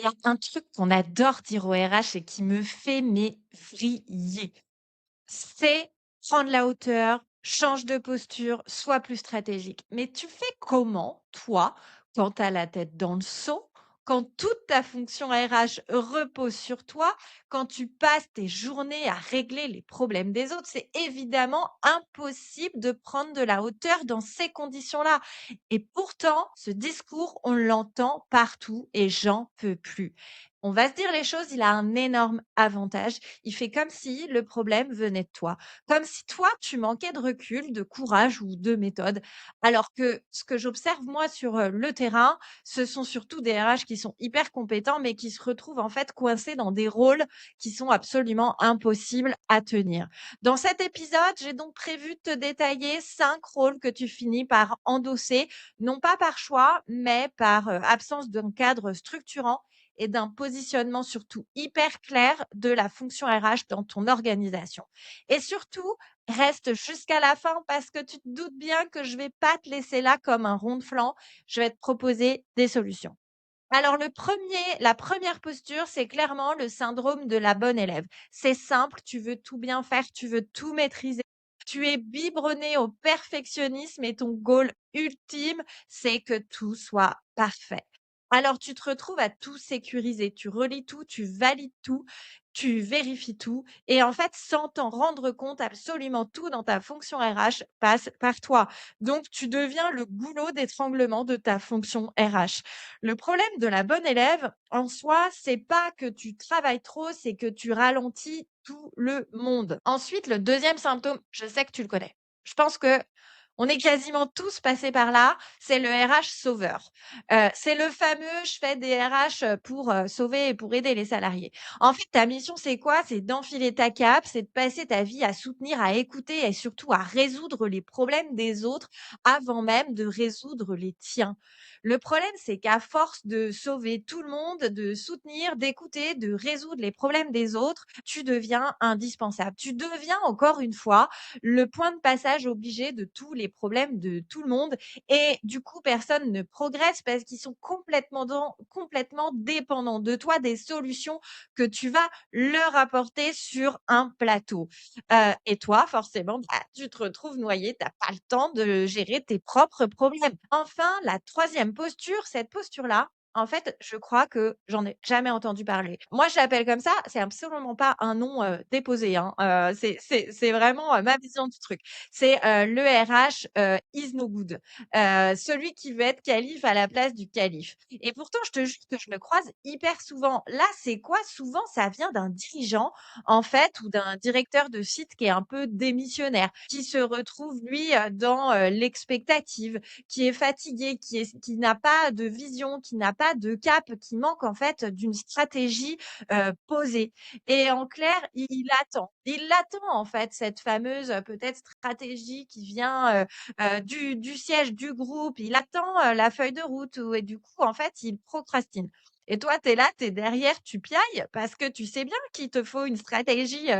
Il y a un truc qu'on adore dire au RH et qui me fait mais vriller. C'est prendre la hauteur, change de posture, sois plus stratégique. Mais tu fais comment, toi, quand tu as la tête dans le seau, quand toute ta fonction RH repose sur toi, quand tu passes tes journées à régler les problèmes des autres? C'est évidemment impossible de prendre de la hauteur dans ces conditions-là. Et pourtant, ce discours, on l'entend partout et j'en peux plus. On va se dire les choses, il a un énorme avantage. Il fait comme si le problème venait de toi, comme si toi, tu manquais de recul, de courage ou de méthode. Alors que ce que j'observe moi sur le terrain, ce sont surtout des RH qui sont hyper compétents, mais qui se retrouvent en fait coincés dans des rôles qui sont absolument impossibles à tenir. Dans cet épisode, j'ai donc prévu de te détailler 5 rôles que tu finis par endosser, non pas par choix, mais par absence d'un cadre structurant et d'un positionnement surtout hyper clair de la fonction RH dans ton organisation. Et surtout, reste jusqu'à la fin parce que tu te doutes bien que je vais pas te laisser là comme un rond de flanc. Je vais te proposer des solutions. Alors la première posture, c'est clairement le syndrome de la bonne élève. C'est simple, tu veux tout bien faire, tu veux tout maîtriser. Tu es biberonné au perfectionnisme et ton goal ultime, c'est que tout soit parfait. Alors tu te retrouves à tout sécuriser, tu relis tout, tu valides tout, tu vérifies tout et en fait, sans t'en rendre compte, absolument tout dans ta fonction RH passe par toi. Donc tu deviens le goulot d'étranglement de ta fonction RH. Le problème de la bonne élève, en soi, c'est pas que tu travailles trop, c'est que tu ralentis tout le monde. Ensuite, le deuxième symptôme, je sais que tu le connais. Je pense que on est quasiment tous passés par là, c'est le RH sauveur. C'est le fameux: «Je fais des RH, pour, sauver et pour aider les salariés». En fait, ta mission, c'est quoi? C'est d'enfiler ta cape, c'est de passer ta vie à soutenir, à écouter et surtout à résoudre les problèmes des autres avant même de résoudre les tiens. Le problème, c'est qu'à force de sauver tout le monde, de soutenir, d'écouter, de résoudre les problèmes des autres, tu deviens indispensable. Tu deviens encore une fois le point de passage obligé de tous les problèmes de tout le monde et du coup, personne ne progresse parce qu'ils sont complètement dépendants de toi, des solutions que tu vas leur apporter sur un plateau. Et toi, forcément, bah, tu te retrouves noyé, tu as pas le temps de gérer tes propres problèmes. Enfin, la troisième posture, cette posture-là, en fait, je crois que j'en ai jamais entendu parler. Moi, je l'appelle comme ça, c'est absolument pas un nom, déposé, hein, c'est vraiment, ma vision du truc. C'est, le RH, is no good, celui qui veut être calife à la place du calife et pourtant, je te jure que je le croise hyper souvent. Là, c'est quoi? Souvent, ça vient d'un dirigeant en fait, ou d'un directeur de site qui est un peu démissionnaire, qui se retrouve lui, dans, l'expectative, qui est fatigué, qui n'a pas de vision, qui n'a pas de cap, qui manque en fait d'une stratégie, posée et en clair, il attend. Il attend en fait cette fameuse, peut-être stratégie qui vient, du siège du groupe. Il attend, la feuille de route ou et du coup en fait, il procrastine. Et toi, tu es là, tu es derrière, tu piailles parce que tu sais bien qu'il te faut une stratégie,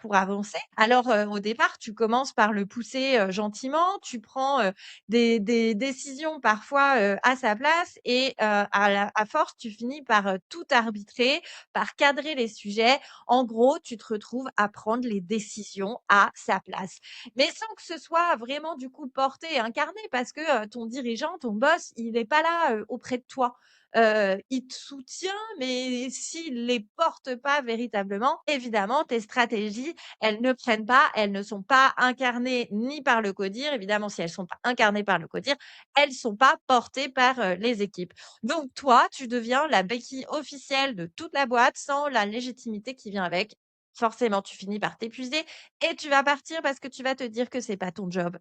pour avancer. Alors, au départ, tu commences par le pousser, gentiment, tu prends, des décisions parfois, à sa place et à force, tu finis par, tout arbitrer, par cadrer les sujets. En gros, tu te retrouves à prendre les décisions à sa place. Mais sans que ce soit vraiment du coup porté et incarné parce que, ton dirigeant, ton boss, il n'est pas là, auprès de toi. Il te soutient, mais s'il les porte pas véritablement, évidemment, tes stratégies, elles ne prennent pas, elles ne sont pas incarnées ni par le codir. Évidemment, si elles sont pas incarnées par le codir, elles sont pas portées par, les équipes. Donc toi, tu deviens la béquille officielle de toute la boîte sans la légitimité qui vient avec. Forcément, tu finis par t'épuiser et tu vas partir parce que tu vas te dire que c'est pas ton job.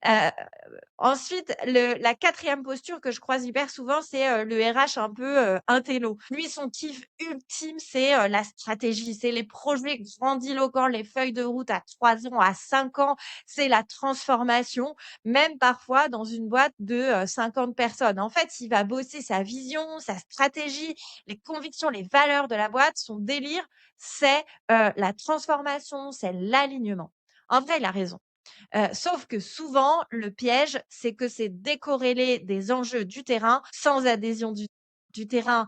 Heu Ensuite, la quatrième posture que je croise hyper souvent, c'est, le RH un peu, intello. Lui, son kiff ultime, c'est, la stratégie, c'est les projets grandiloquents, les feuilles de route à 3 ans, à 5 ans, c'est la transformation, même parfois dans une boîte de, 50 personnes. En fait, il va bosser sa vision, sa stratégie, les convictions, les valeurs de la boîte. Son délire, c'est, la transformation, c'est l'alignement. En vrai, il a raison. Sauf que souvent, le piège, c'est que c'est décorrélé des enjeux du terrain, sans adhésion du terrain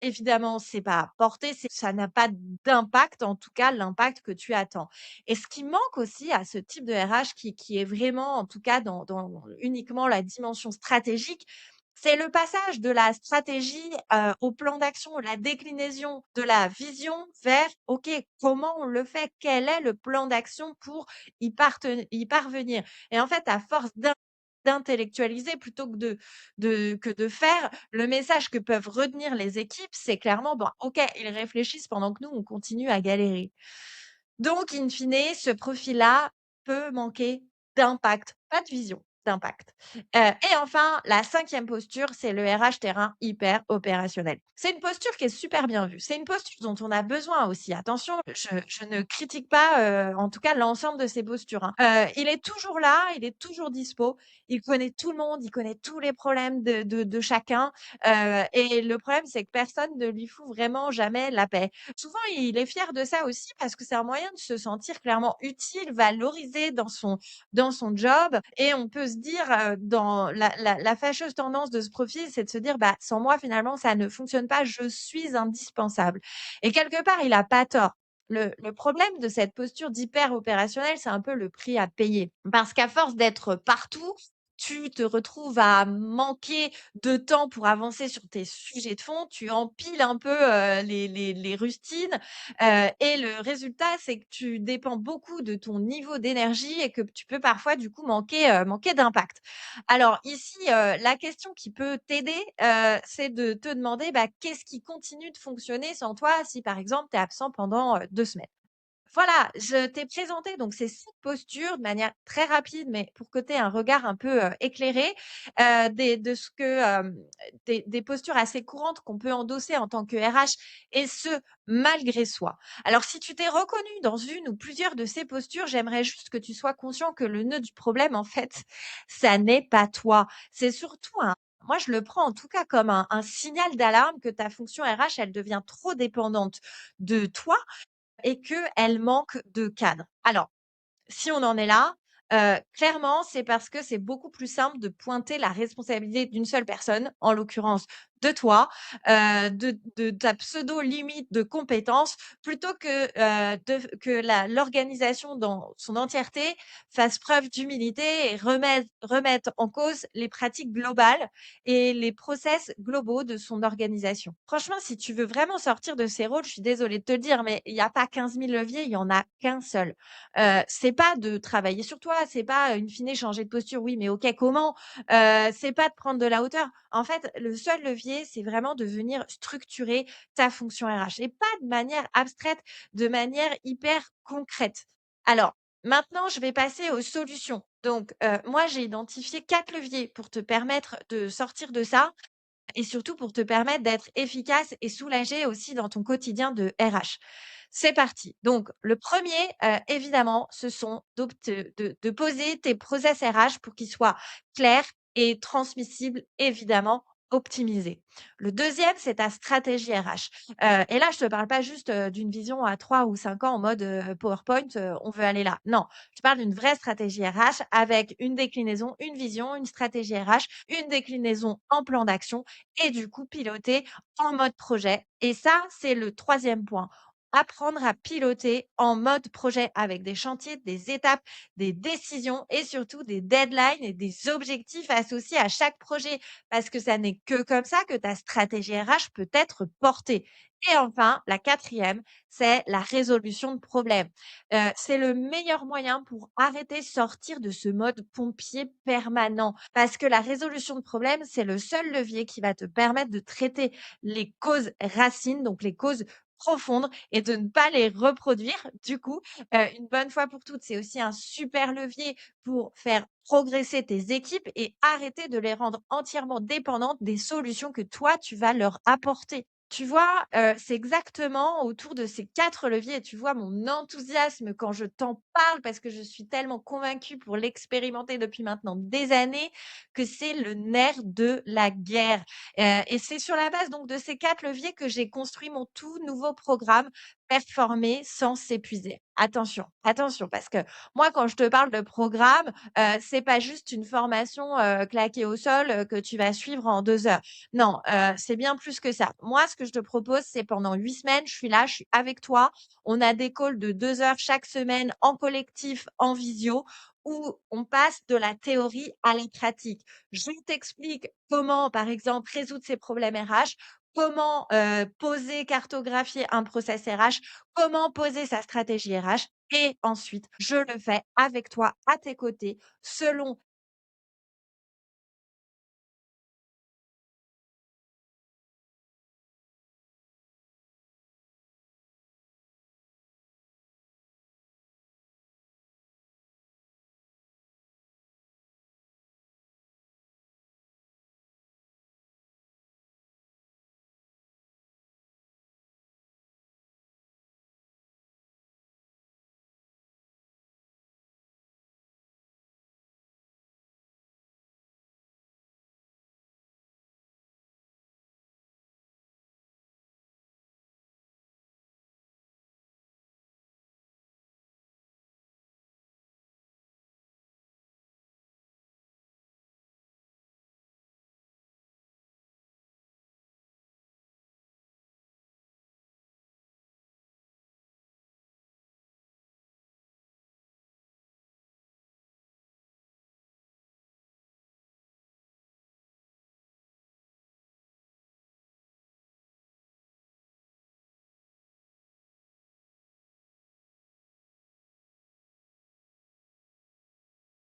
évidemment, c'est pas porté, c'est ça n'a pas d'impact, en tout cas l'impact que tu attends. Et ce qui manque aussi à ce type de RH qui est vraiment, en tout cas dans uniquement la dimension stratégique, c'est le passage de la stratégie, au plan d'action, la déclinaison de la vision vers: «OK, comment on le fait? Quel est le plan d'action pour y parvenir?» Et en fait, à force d'intellectualiser plutôt que de faire, le message que peuvent retenir les équipes, c'est clairement: «Bon, OK, ils réfléchissent pendant que nous, on continue à galérer». Donc in fine, ce profil-là peut manquer d'impact, pas de vision, d'impact. Et enfin, la cinquième posture, c'est le RH terrain hyper opérationnel. C'est une posture qui est super bien vue. C'est une posture dont on a besoin aussi. Attention, je ne critique pas, en tout cas l'ensemble de ces postures, hein. Il est toujours là, il est toujours dispo, il connaît tout le monde, il connaît tous les problèmes de chacun, et le problème, c'est que personne ne lui fout vraiment jamais la paix. Souvent, il est fier de ça aussi parce que c'est un moyen de se sentir clairement utile, valorisé dans son job et on peut se dire, dans la fâcheuse tendance de ce profil, c'est de se dire: «Bah, sans moi, finalement, ça ne fonctionne pas, je suis indispensable» et quelque part, il a pas tort. Le problème de cette posture d'hyper opérationnel, c'est un peu le prix à payer. Parce qu'à force d'être partout, tu te retrouves à manquer de temps pour avancer sur tes sujets de fond, tu empiles un peu, les rustines, et le résultat, c'est que tu dépends beaucoup de ton niveau d'énergie et que tu peux parfois du coup manquer d'impact. Alors ici, la question qui peut t'aider, c'est de te demander, bah, qu'est-ce qui continue de fonctionner sans toi si par exemple tu es absent pendant, 2 semaines? Voilà, je t'ai présenté donc ces 6 postures de manière très rapide, mais pour que tu aies un regard un peu, éclairé, des de ce que, des postures assez courantes qu'on peut endosser en tant que RH et ce, malgré soi. Alors si tu t'es reconnu dans une ou plusieurs de ces postures, j'aimerais juste que tu sois conscient que le nœud du problème, en fait, ça n'est pas toi. C'est surtout un moi, je le prends en tout cas comme un signal d'alarme que ta fonction RH, elle devient trop dépendante de toi et qu'elle manque de cadre. Alors, si on en est là, clairement, c'est parce que c'est beaucoup plus simple de pointer la responsabilité d'une seule personne, en l'occurrence de toi, de ta pseudo limite de compétences, plutôt que l'organisation dans son entièreté fasse preuve d'humilité et remette en cause les pratiques globales et les process globaux de son organisation. Franchement, si tu veux vraiment sortir de ces rôles, je suis désolée de te le dire, mais il y a pas 15 000 leviers, il y en a qu'un seul. C'est pas de travailler sur toi, c'est pas, in fine changer de posture, oui, mais OK, comment? C'est pas de prendre de la hauteur. En fait, le seul levier, c'est vraiment de venir structurer ta fonction RH et pas de manière abstraite, de manière hyper concrète. Alors, maintenant, je vais passer aux solutions. Donc, moi, j'ai identifié 4 leviers pour te permettre de sortir de ça et surtout pour te permettre d'être efficace et soulagé aussi dans ton quotidien de RH. C'est parti. Donc le premier, évidemment, ce sont de poser tes process RH pour qu'ils soient clairs et transmissibles, évidemment, optimisés. Le deuxième, c'est ta stratégie RH. Et là, je te parle pas juste, d'une vision à 3 ou 5 ans en mode, PowerPoint, on veut aller là. Non, je parle d'une vraie stratégie RH avec une déclinaison, une vision, une stratégie RH, une déclinaison en plan d'action et du coup piloter en mode projet. Et ça, c'est le troisième point. Apprendre à piloter en mode projet avec des chantiers, des étapes, des décisions et surtout des deadlines et des objectifs associés à chaque projet. Parce que ça n'est que comme ça que ta stratégie RH peut être portée. Et enfin, la quatrième, c'est la résolution de problèmes. C'est le meilleur moyen pour arrêter, sortir de ce mode pompier permanent. Parce que la résolution de problèmes, c'est le seul levier qui va te permettre de traiter les causes racines, donc les causes profondes et de ne pas les reproduire. Du coup, une bonne fois pour toutes, c'est aussi un super levier pour faire progresser tes équipes et arrêter de les rendre entièrement dépendantes des solutions que toi, tu vas leur apporter. Tu vois, c'est exactement autour de ces 4 leviers et tu vois mon enthousiasme quand je t'en parle parce que je suis tellement convaincue pour l'expérimenter depuis maintenant des années que c'est le nerf de la guerre. Et c'est sur la base donc de ces 4 leviers que j'ai construit mon tout nouveau programme performer sans s'épuiser. Attention, attention, parce que moi, quand je te parle de programme, c'est pas juste une formation, claquée au sol, que tu vas suivre en 2 heures. Non, c'est bien plus que ça. Moi, ce que je te propose, c'est pendant 8 semaines, je suis là, je suis avec toi. On a des calls de 2 heures chaque semaine en collectif, en visio, où on passe de la théorie à la pratique. Je t'explique comment, par exemple, résoudre ces problèmes RH, comment, poser, cartographier un process RH, comment poser sa stratégie RH et ensuite, je le fais avec toi, à tes côtés, selon